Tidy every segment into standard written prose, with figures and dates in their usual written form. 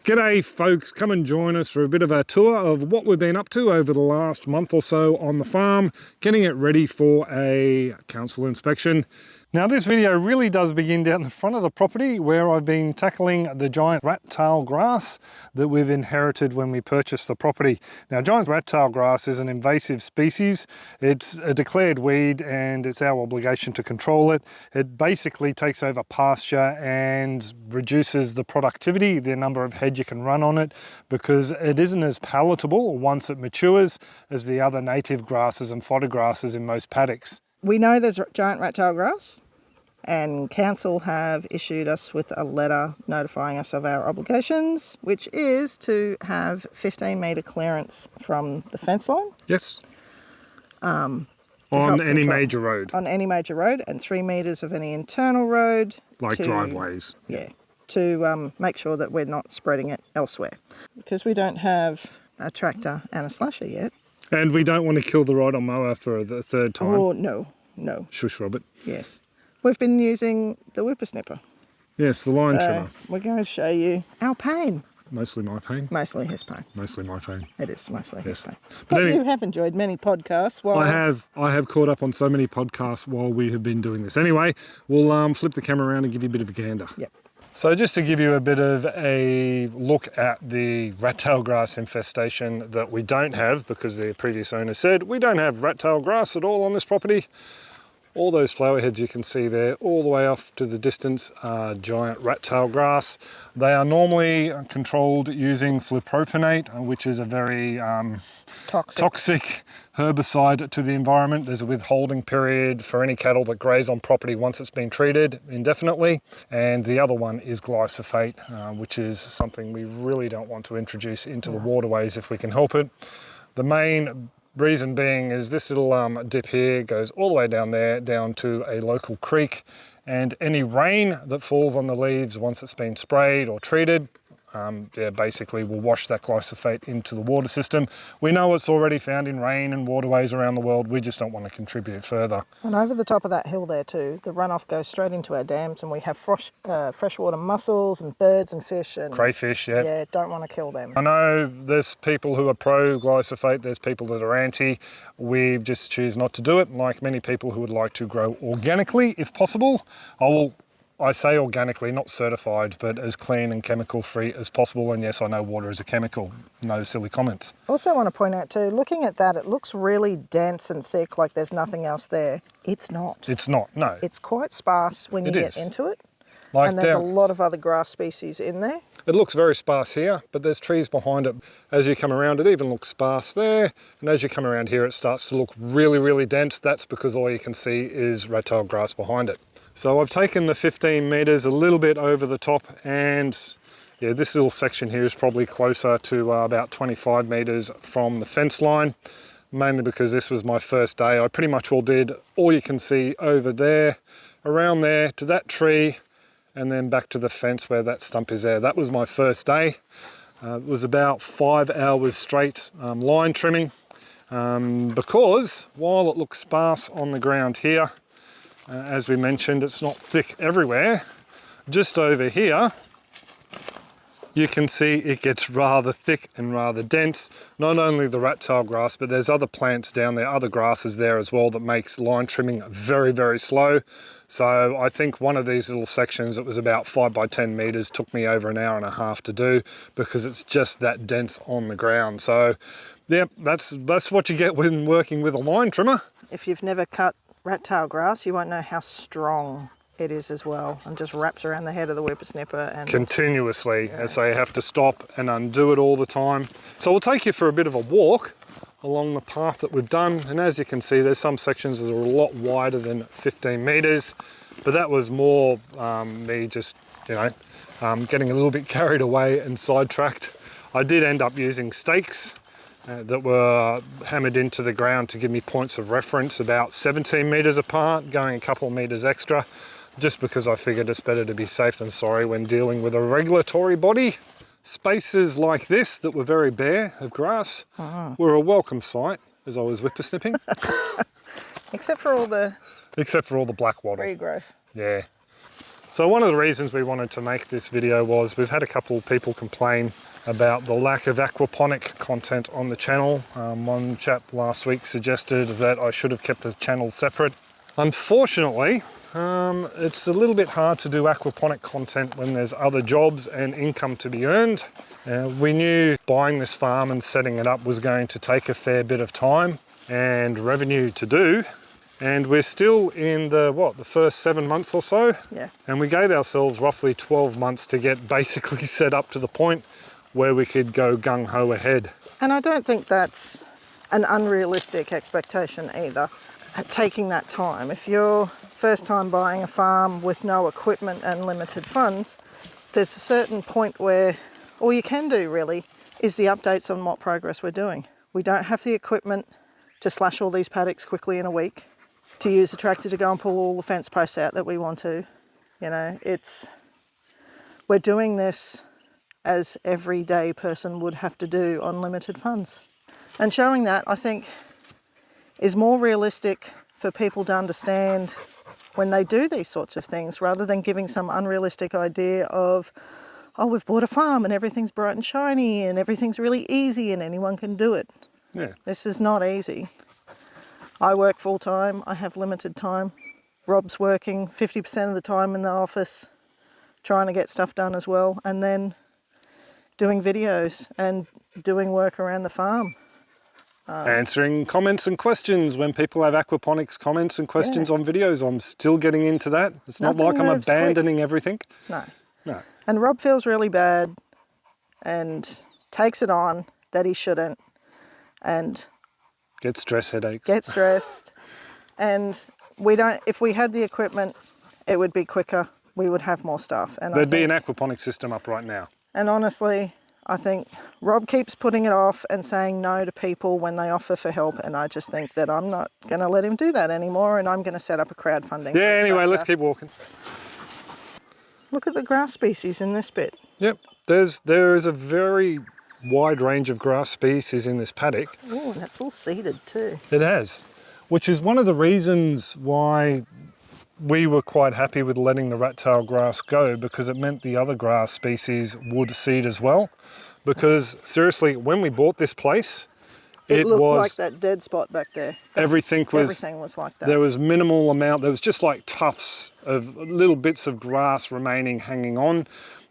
G'day folks, come and join us for a bit of a tour of what we've been up to over the last month or so on the farm, getting it ready for a council inspection. Now this video really does begin down the front of the property where I've been tackling the giant rat-tail grass that we've inherited when we purchased the property. Now giant rat-tail grass is an invasive species. It's a declared weed and it's our obligation to control it. It basically takes over pasture and reduces the productivity, the number of head you can run on it, because it isn't as palatable once it matures as the other native grasses and fodder grasses in most paddocks. We know there's giant rat-tail grass, and council have issued us with a letter notifying us of our obligations, which is to have 15-metre clearance from the fence line. Yes. On any major road. On any major road, and 3 metres of any internal road. Like driveways. Yeah, to make sure that we're not spreading it elsewhere. Because we don't have a tractor and a slasher yet. And we don't want to kill the ride-on mower for the third time. Oh, no. Shush, Robert. Yes. We've been using the whippersnipper. Yes, the line trimmer. We're going to show you our pain. Mostly my pain. Mostly his pain. Mostly my pain. It is mostly his pain. But you have enjoyed many podcasts. I have caught up on so many podcasts while we have been doing this. Anyway, we'll flip the camera around and give you a bit of a gander. Yep. So just to give you a bit of a look at the rat-tail grass infestation that we don't have, because the previous owner said we don't have rat-tail grass at all on this property. All those flower heads you can see there, all the way off to the distance, are giant rat-tail grass. They are normally controlled using flupropanate, which is a very toxic herbicide to the environment. There's a withholding period for any cattle that graze on property once it's been treated indefinitely. And the other one is glyphosate, which is something we really don't want to introduce into the waterways if we can help it. The main reason being is this little dip here goes all the way down there, down to a local creek, and any rain that falls on the leaves once it's been sprayed or treated, basically will wash that glyphosate into the water system. We know it's already found in rain and waterways around the world, we just don't want to contribute further. And over the top of that hill there too, the runoff goes straight into our dams, and we have freshwater mussels and birds and fish. And crayfish, yeah. Yeah, don't want to kill them. I know there's people who are pro glyphosate, there's people that are anti. We just choose not to do it, like many people who would like to grow organically if possible. I say organically, not certified, but as clean and chemical free as possible. And yes, I know water is a chemical, no silly comments. Also want to point out too, looking at that, it looks really dense and thick, like there's nothing else there. It's not. It's not, no. It's quite sparse when you get into it. And there's a lot of other grass species in there. It looks very sparse here, but there's trees behind it. As you come around, it even looks sparse there. And as you come around here, it starts to look really, really dense. That's because all you can see is rat-tail grass behind it. So I've taken the 15 metres a little bit over the top, and yeah, this little section here is probably closer to about 25 metres from the fence line, mainly because this was my first day. I pretty much did all you can see over there, around there to that tree, and then back to the fence where that stump is there. That was my first day. It was about 5 hours straight line trimming, because while it looks sparse on the ground here, as we mentioned, it's not thick everywhere. Just over here, you can see it gets rather thick and rather dense. Not only the rat-tail grass, but there's other plants down there, other grasses there as well, that makes line trimming very, very slow. So I think one of these little sections that was about 5 by 10 metres took me over an hour and a half to do, because it's just that dense on the ground. So yeah, that's what you get when working with a line trimmer. If you've never cut rat-tail grass, you won't know how strong it is as well, and just wraps around the head of the whippersnipper and continuously, and so you have to stop and undo it all the time. So we'll take you for a bit of a walk along the path that we've done, and as you can see, there's some sections that are a lot wider than 15 metres, but that was more me just getting a little bit carried away and sidetracked. I did end up using stakes that were hammered into the ground to give me points of reference about 17 metres apart, going a couple of metres extra, just because I figured it's better to be safe than sorry when dealing with a regulatory body. Spaces like this that were very bare of grass were a welcome sight as I was whippersnipping. Except for all the black wattle. Regrowth. Yeah. So one of the reasons we wanted to make this video was we've had a couple of people complain about the lack of aquaponic content on the channel. One chap last week suggested that I should have kept the channel separate. Unfortunately, it's a little bit hard to do aquaponic content when there's other jobs and income to be earned. We knew buying this farm and setting it up was going to take a fair bit of time and revenue to do. And we're still in the first 7 months or so. Yeah. And we gave ourselves roughly 12 months to get basically set up to the point where we could go gung-ho ahead. And I don't think that's an unrealistic expectation either, taking that time. If you're first time buying a farm with no equipment and limited funds, there's a certain point where all you can do really is the updates on what progress we're doing. We don't have the equipment to slash all these paddocks quickly in a week, to use the tractor to go and pull all the fence posts out that we want to. You know, we're doing this as everyday person would have to do on limited funds. And showing that, I think, is more realistic for people to understand when they do these sorts of things, rather than giving some unrealistic idea of, oh, we've bought a farm and everything's bright and shiny and everything's really easy and anyone can do it. Yeah. This is not easy. I work full time, I have limited time. Rob's working 50% of the time in the office, trying to get stuff done as well, and then doing videos and doing work around the farm. Answering comments and questions when people have aquaponics comments and questions on videos. I'm still getting into that. It's not like I'm abandoning everything. No. No. And Rob feels really bad and takes it on that he shouldn't, and Get stress headaches. get stressed. And if we had the equipment, it would be quicker. We would have more stuff. And There'd be an aquaponics system up right now. And honestly, I think Rob keeps putting it off and saying no to people when they offer for help, and I just think that I'm not going to let him do that anymore, and I'm going to set up a crowdfunding. Yeah, anyway, let's keep walking. Look at the grass species in this bit. Yep, there is a very wide range of grass species in this paddock. Oh, and that's all seeded too. It has, which is one of the reasons why we were quite happy with letting the rat-tail grass go, because it meant the other grass species would seed as well. Because seriously, when we bought this place, it looked like that dead spot back there. Everything was like that. There was minimal amount. There was just like tufts of little bits of grass remaining hanging on.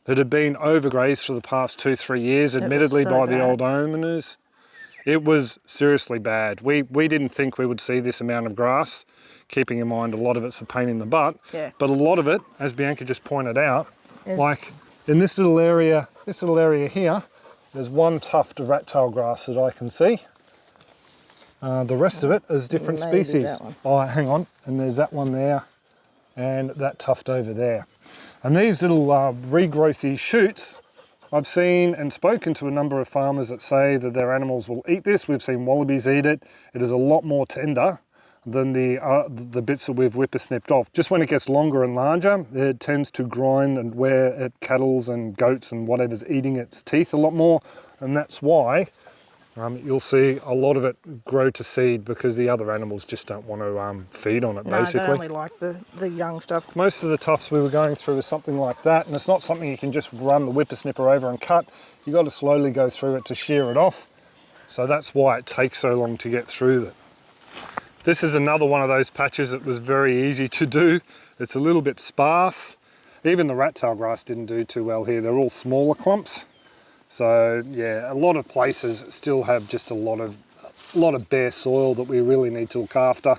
It had been overgrazed for the past 2-3 years, admittedly by the old owners. It was seriously bad. We didn't think we would see this amount of grass, keeping in mind a lot of it's a pain in the butt. Yeah. But a lot of it, as Bianca just pointed out, like in this little area here, there's one tuft of rat-tail grass that I can see. The rest of it is different species. Oh, hang on, and there's that one there, and that tuft over there. And these little regrowthy shoots, I've seen and spoken to a number of farmers that say that their animals will eat this. We've seen wallabies eat it. It is a lot more tender than the bits that we've whipper-snipped off. Just when it gets longer and larger, it tends to grind and wear at cattle's and goats and whatever's eating its teeth a lot more. And that's why you'll see a lot of it grow to seed, because the other animals just don't want to feed on it, basically. No, they only like the young stuff. Most of the tufts we were going through is something like that, and it's not something you can just run the whippersnipper over and cut. You've got to slowly go through it to shear it off. So that's why it takes so long to get through it. This is another one of those patches that was very easy to do. It's a little bit sparse. Even the rat-tail grass didn't do too well here. They're all smaller clumps. So yeah, a lot of places still have just a lot of bare soil that we really need to look after.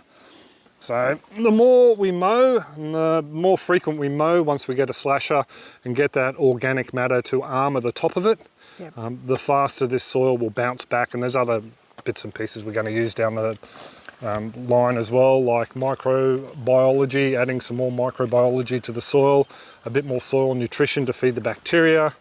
So the more we mow, and the more frequent we mow once we get a slasher and get that organic matter to armour the top of it, the faster this soil will bounce back. And there's other bits and pieces we're going to use down the line as well, like microbiology, adding some more microbiology to the soil, a bit more soil nutrition to feed the bacteria,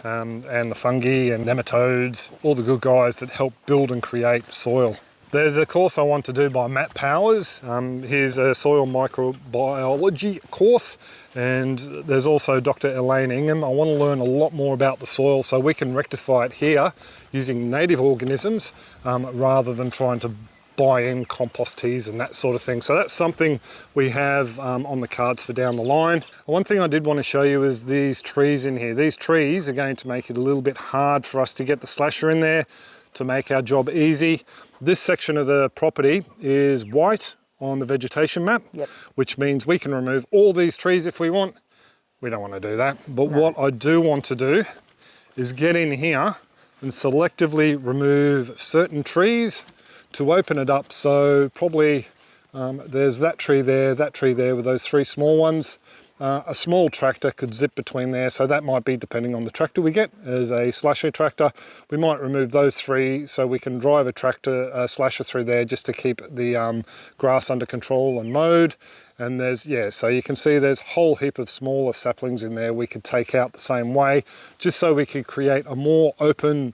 and the fungi and nematodes, all the good guys that help build and create soil. There's a course I want to do by Matt Powers. Here's a soil microbiology course, and there's also Dr. Elaine Ingham. I want to learn a lot more about the soil so we can rectify it here using native organisms rather than trying to buy in compost teas and that sort of thing. So that's something we have on the cards for down the line. One thing I did want to show you is these trees in here. These trees are going to make it a little bit hard for us to get the slasher in there to make our job easy. This section of the property is white on the vegetation map, which means we can remove all these trees if we want. We don't want to do that. But what I do want to do is get in here and selectively remove certain trees to open it up. So probably there's that tree there with those 3 small ones. A small tractor could zip between there, so that might be depending on the tractor we get. As a slasher tractor, we might remove those 3 so we can drive a slasher through there just to keep the grass under control and mowed. And there's, so you can see there's a whole heap of smaller saplings in there we could take out the same way, just so we could create a more open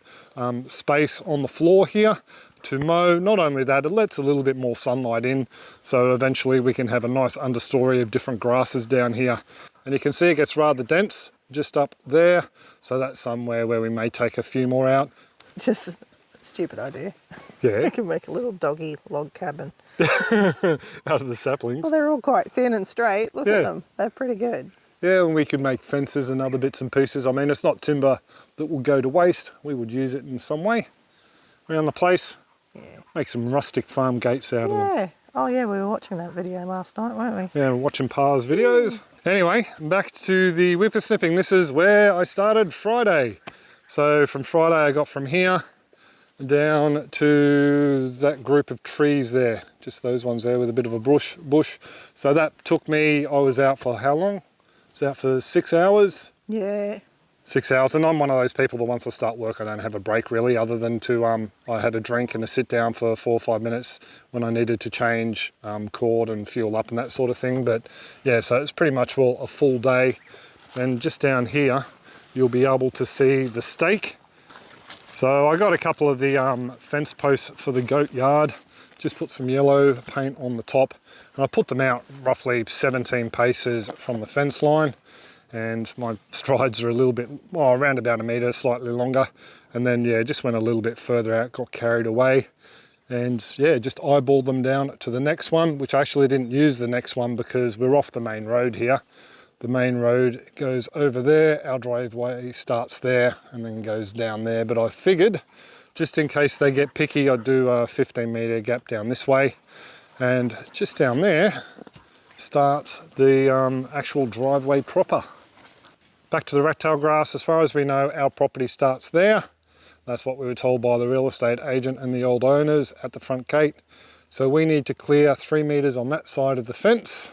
space on the floor here to mow. Not only that, it lets a little bit more sunlight in, so eventually we can have a nice understory of different grasses down here. And you can see it gets rather dense just up there, so that's somewhere where we may take a few more out. Just a stupid idea. Yeah. We can make a little doggy log cabin. Out of the saplings. Well, they're all quite thin and straight. Look at them. They're pretty good. Yeah, and we could make fences and other bits and pieces. I mean, it's not timber that will go to waste. We would use it in some way around the place. Yeah. Make some rustic farm gates out of them. Yeah. Oh yeah, we were watching that video last night, weren't we? Yeah, watching Pa's videos. Anyway, back to the whippersnipping. This is where I started Friday. So from Friday I got from here down to that group of trees there. Just those ones there with a bit of a bush. So that took me, I was out for how long? I was out for 6 hours. Yeah. 6 hours, and I'm one of those people that once I start work I don't have a break really, other than to I had a drink and a sit down for 4 or 5 minutes when I needed to change cord and fuel up and that sort of thing. But yeah, so it's pretty much a full day. And just down here you'll be able to see the stake. So I got a couple of the fence posts for the goat yard, just put some yellow paint on the top, and I put them out roughly 17 paces from the fence line. And my strides are a little bit, around about 1 metre, slightly longer. And then, just went a little bit further out, got carried away. And just eyeballed them down to the next one, which I actually didn't use the next one because we're off the main road here. The main road goes over there, our driveway starts there and then goes down there. But I figured, just in case they get picky, I'd do a 15-metre gap down this way. And just down there starts the actual driveway proper. Back to the rat-tail grass, as far as we know, our property starts there. That's what we were told by the real estate agent and the old owners at the front gate. So we need to clear 3 metres on that side of the fence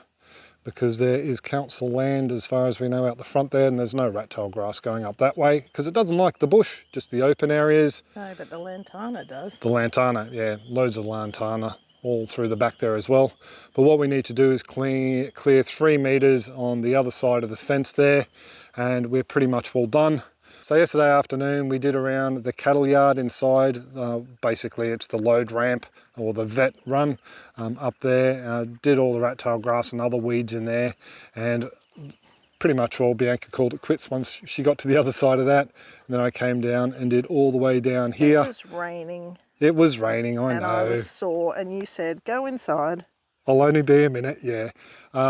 because there is council land, as far as we know, out the front there, and there's no rat-tail grass going up that way because it doesn't like the bush, just the open areas. No, but the lantana does. The lantana, yeah, loads of lantana all through the back there as well. But what we need to do is clear 3 metres on the other side of the fence there, and we're pretty much all done. So yesterday afternoon we did around the cattle yard inside. Basically it's the load ramp or the vet run up there. Did all the rat-tail grass and other weeds in there, and pretty much Bianca called it quits once she got to the other side of that. And then I came down and did all the way down here. It was raining. It was raining, I know. And I was sore, and you said, go inside. I'll only be a minute, yeah.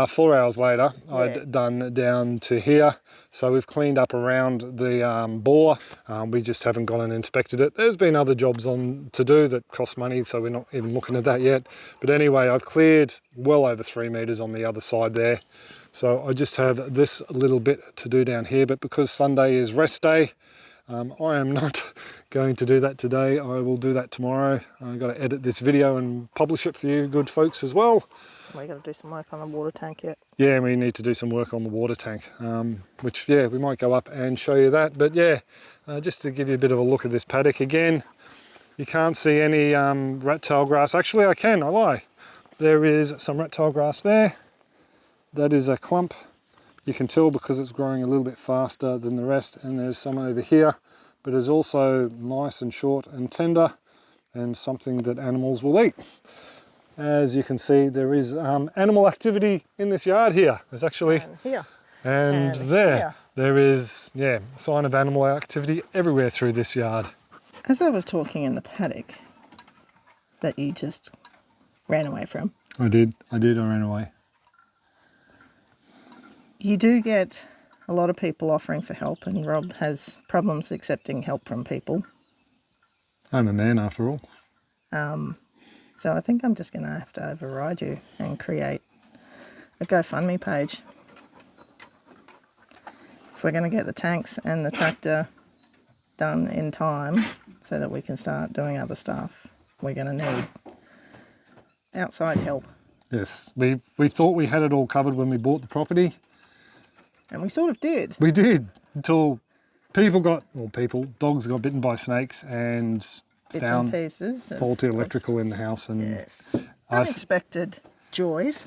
4 hours later, I'd done down to here. So we've cleaned up around the bore. We just haven't gone and inspected it. There's been other jobs on to do that cost money, so we're not even looking at that yet. But anyway, I've cleared well over 3 metres on the other side there. So I just have this little bit to do down here, but because Sunday is rest day, I am not going to do that today. I will do that tomorrow. I've got to edit this video and publish it for you good folks as well. We've got to do some work on the water tank yet. Yeah, we need to do some work on the water tank, which, we might go up and show you that. But just to give you a bit of a look at this paddock again, you can't see any rat-tail grass. Actually, I can, I lie. There is some rat-tail grass there. That is a clump. You can tell because it's growing a little bit faster than the rest, and there's some over here, but it's also nice and short and tender and something that animals will eat. As you can see, there is animal activity in this yard here. There's actually, and here. And there. Here. There is, a sign of animal activity everywhere through this yard. As I was talking in the paddock that you just ran away from. I did, I ran away. You do get a lot of people offering for help, and Rob has problems accepting help from people. I'm a man after all. So I think I'm just going to have to override you and create a GoFundMe page. If we're going to get the tanks and the tractor done in time so that we can start doing other stuff, we're going to need outside help. Yes, we thought we had it all covered when we bought the property. And we sort of did. We did, until dogs got bitten by snakes and Bits found and pieces. faulty electrical in the house. And Yes. Unexpected joys.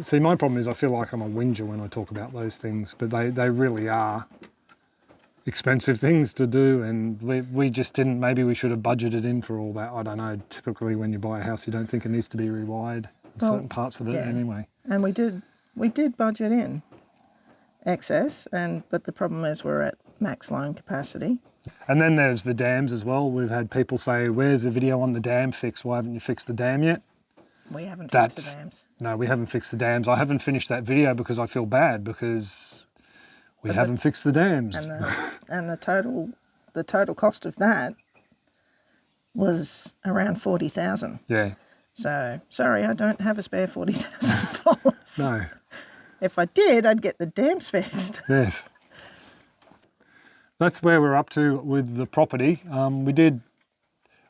See, my problem is I feel like I'm a whinger when I talk about those things, but they really are expensive things to do, and we just didn't. Maybe we should have budgeted in for all that. I don't know. Typically when you buy a house, you don't think it needs to be rewired in certain parts of it anyway. And we did budget in excess, but the problem is we're at max loan capacity. And then there's the dams as well. We've had people say, where's the video on the dam fix? Why haven't you fixed the dam yet? We haven't fixed the dams. No, we haven't fixed the dams. I haven't finished that video because I feel bad because we haven't fixed the dams. And the total cost of that was around $40,000. Yeah. So sorry, I don't have a spare $40,000. No. If I did, I'd get the dams fixed. Yes. That's where we're up to with the property. I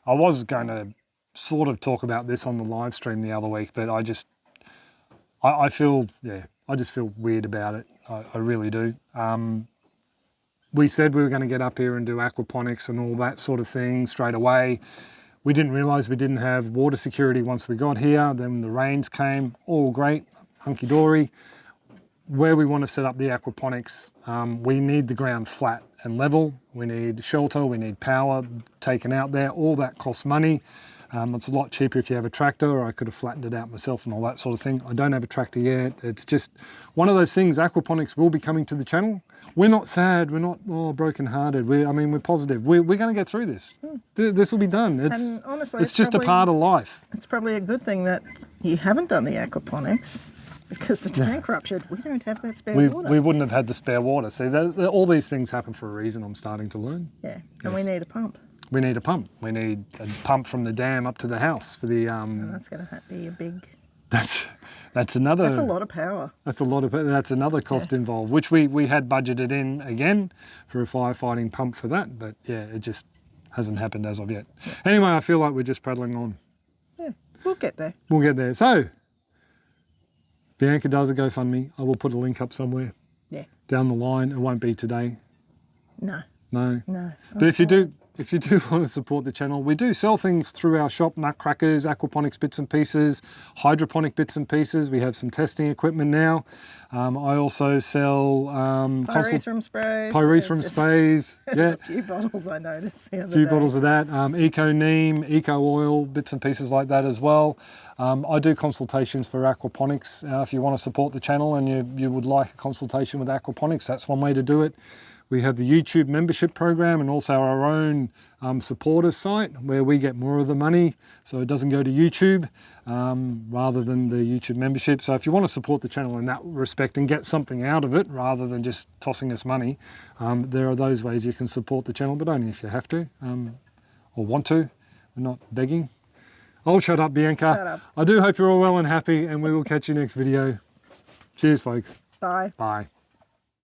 was going to sort of talk about this on the live stream the other week, but I just feel weird about it. I really do. We said we were going to get up here and do aquaponics and all that sort of thing straight away. We didn't realise we didn't have water security once we got here. Then the rains came, all great, hunky-dory. Where we want to set up the aquaponics, we need the ground flat and level. We need shelter, we need power taken out there. All that costs money. It's a lot cheaper if you have a tractor, or I could have flattened it out myself and all that sort of thing. I don't have a tractor yet. It's just one of those things. Aquaponics will be coming to the channel. We're not sad. We're not broken-hearted. We're positive. We're going to get through this. This will be done. And honestly, it's just a part of life. It's probably a good thing that you haven't done the aquaponics, because the tank ruptured. We don't have that spare water. We wouldn't have had the spare water. See, all these things happen for a reason. I'm starting to learn. Yeah, and we need a pump. We need a pump. We need a pump from the dam up to the house for the. And that's going to be a big. That's another. That's a lot of power. That's another cost involved, which we had budgeted in again for a firefighting pump for that, but yeah, it just hasn't happened as of yet. Yeah. Anyway, I feel like we're just prattling on. Yeah, we'll get there. We'll get there. So, Bianca does a GoFundMe. I will put a link up somewhere. Yeah. Down the line. It won't be today. No. No. But if you do want to support the channel, we do sell things through our shop: nutcrackers, aquaponics bits and pieces, hydroponic bits and pieces. We have some testing equipment now. I also sell pyrethrum sprays. Pyrethrum sprays. Yeah. A few bottles I noticed the other day. A few bottles of that. Eco neem, eco oil, bits and pieces like that as well. I do consultations for aquaponics. If you want to support the channel and you would like a consultation with aquaponics, that's one way to do it. We have the YouTube membership program and also our own supporter site where we get more of the money, so it doesn't go to YouTube rather than the YouTube membership. So if you want to support the channel in that respect and get something out of it rather than just tossing us money, there are those ways you can support the channel, but only if you have to or want to. We're not begging. I'll shut up, Bianca. Shut up. I do hope you're all well and happy, and we will catch you next video. Cheers, folks. Bye. Bye.